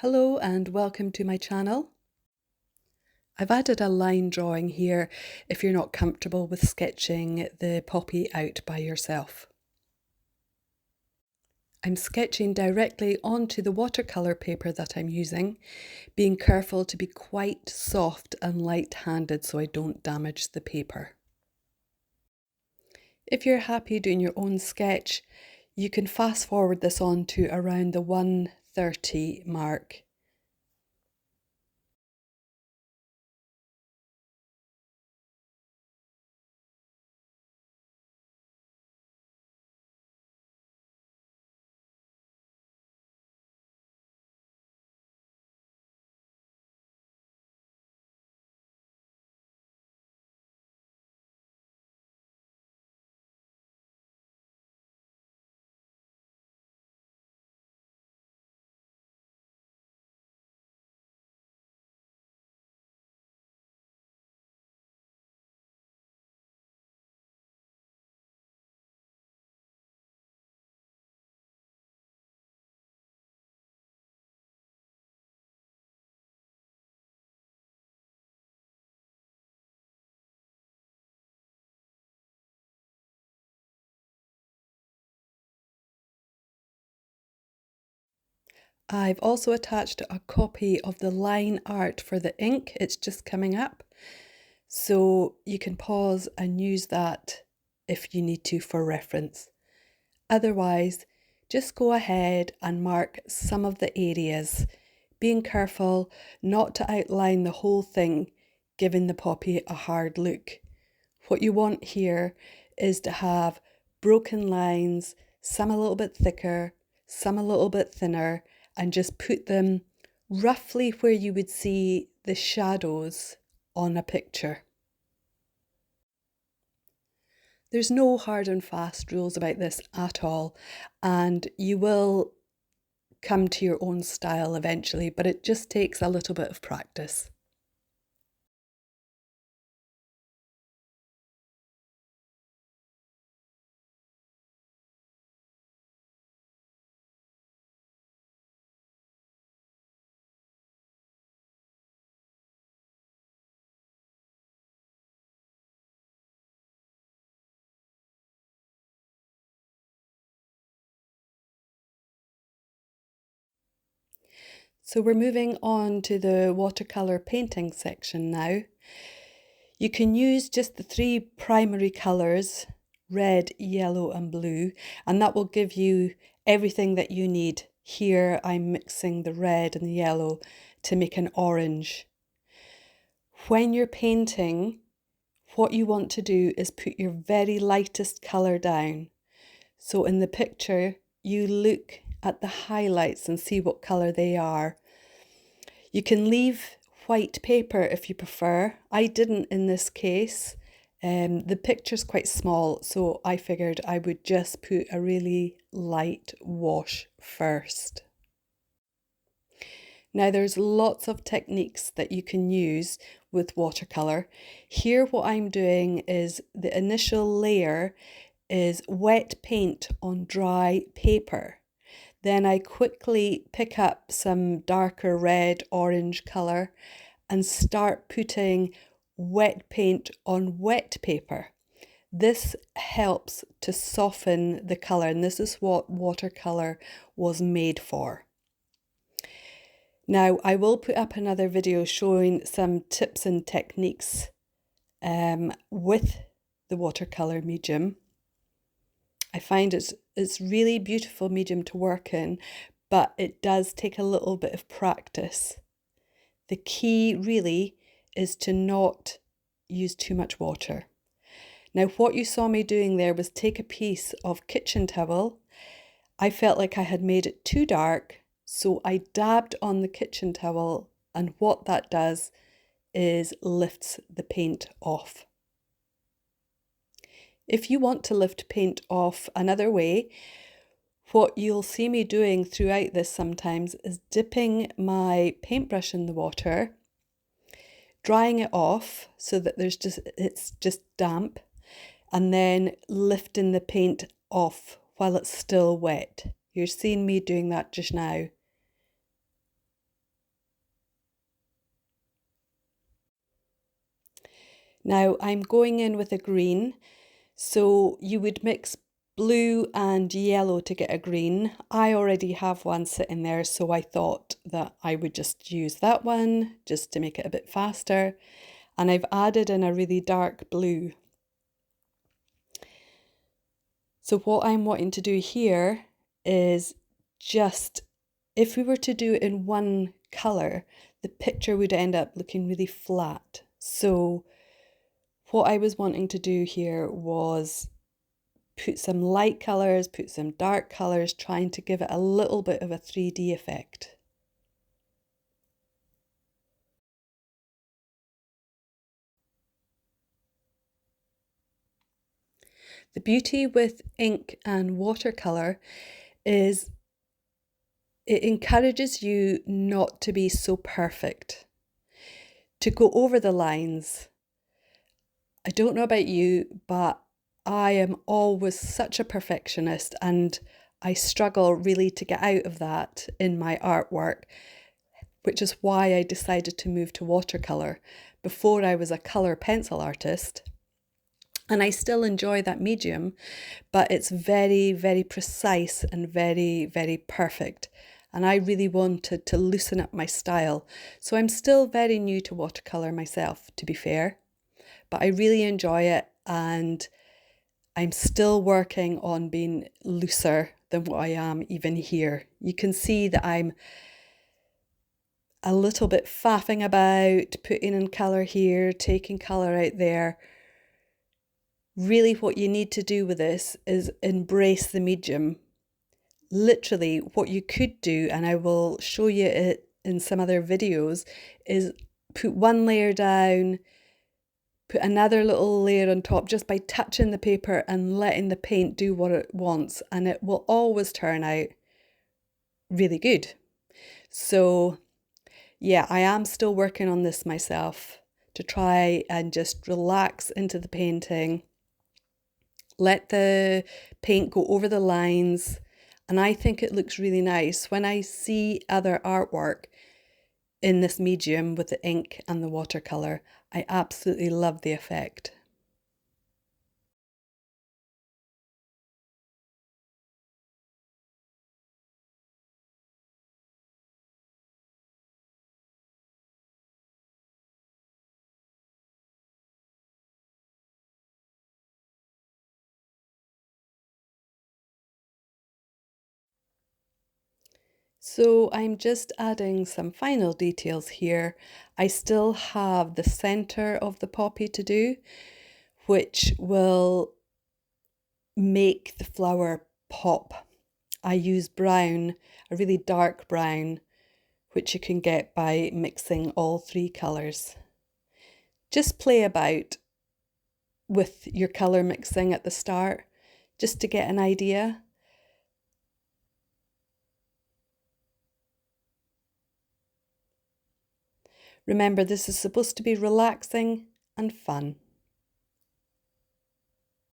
Hello and welcome to my channel. I've added a line drawing here if you're not comfortable with sketching the poppy out by yourself. I'm sketching directly onto the watercolour paper that I'm using, being careful to be quite soft and light-handed so I don't damage the paper. If you're happy doing your own sketch, you can fast forward this on to around the 1:30 mark. I've also attached a copy of the line art for the ink. It's just coming up, so you can pause and use that if you need to for reference. Otherwise, just go ahead and mark some of the areas, being careful not to outline the whole thing, giving the poppy a hard look. What you want here is to have broken lines, some a little bit thicker, some a little bit thinner, and just put them roughly where you would see the shadows on a picture. There's no hard and fast rules about this at all, and you will come to your own style eventually, but it just takes a little bit of practice. So we're moving on to the watercolour painting section now. You can use just the three primary colours, red, yellow and blue, and that will give you everything that you need. Here I'm mixing the red and the yellow to make an orange. When you're painting, what you want to do is put your very lightest colour down. So in the picture, you look at the highlights and see what colour they are. You can leave white paper if you prefer. I didn't in this case. The picture's quite small, so I figured I would just put a really light wash first. Now there's lots of techniques that you can use with watercolour. Here what I'm doing is the initial layer is wet paint on dry paper. Then I quickly pick up some darker red, orange colour and start putting wet paint on wet paper. This helps to soften the colour, and this is what watercolour was made for. Now, I will put up another video showing some tips and techniques with the watercolour medium. I find it's really beautiful medium to work in, but it does take a little bit of practice. The key really is to not use too much water. Now what you saw me doing there was take a piece of kitchen towel. I felt like I had made it too dark, so I dabbed on the kitchen towel, and what that does is lifts the paint off. If you want to lift paint off another way, what you'll see me doing throughout this sometimes is dipping my paintbrush in the water, drying it off so that it's just damp, and then lifting the paint off while it's still wet. You're seeing me doing that just now. Now I'm going in with a green, so you would mix blue and yellow to get a green. I already have one sitting there, so I thought that I would just use that one just to make it a bit faster. And I've added in a really dark blue. So what I'm wanting to do here is just, if we were to do it in one colour, the picture would end up looking really flat. So what I was wanting to do here was put some light colours, put some dark colours, trying to give it a little bit of a 3D effect. The beauty with ink and watercolour is it encourages you not to be so perfect, to go over the lines. I don't know about you, but I am always such a perfectionist and I struggle really to get out of that in my artwork, which is why I decided to move to watercolour. Before I was a colour pencil artist, and I still enjoy that medium, but it's very, very precise and very, very perfect. And I really wanted to loosen up my style. So I'm still very new to watercolour myself, to be fair, but I really enjoy it and I'm still working on being looser than what I am even here. You can see that I'm a little bit faffing about, putting in colour here, taking colour out there. Really what you need to do with this is embrace the medium. Literally what you could do, and I will show you it in some other videos, is put one layer down, put another little layer on top just by touching the paper and letting the paint do what it wants, and it will always turn out really good. So yeah, I am still working on this myself to try and just relax into the painting, let the paint go over the lines, and I think it looks really nice. When I see other artwork in this medium with the ink and the watercolour, I absolutely love the effect. So I'm just adding some final details here. I still have the centre of the poppy to do, which will make the flower pop. I use brown, a really dark brown, which you can get by mixing all three colours. Just play about with your colour mixing at the start, just to get an idea. Remember, this is supposed to be relaxing and fun.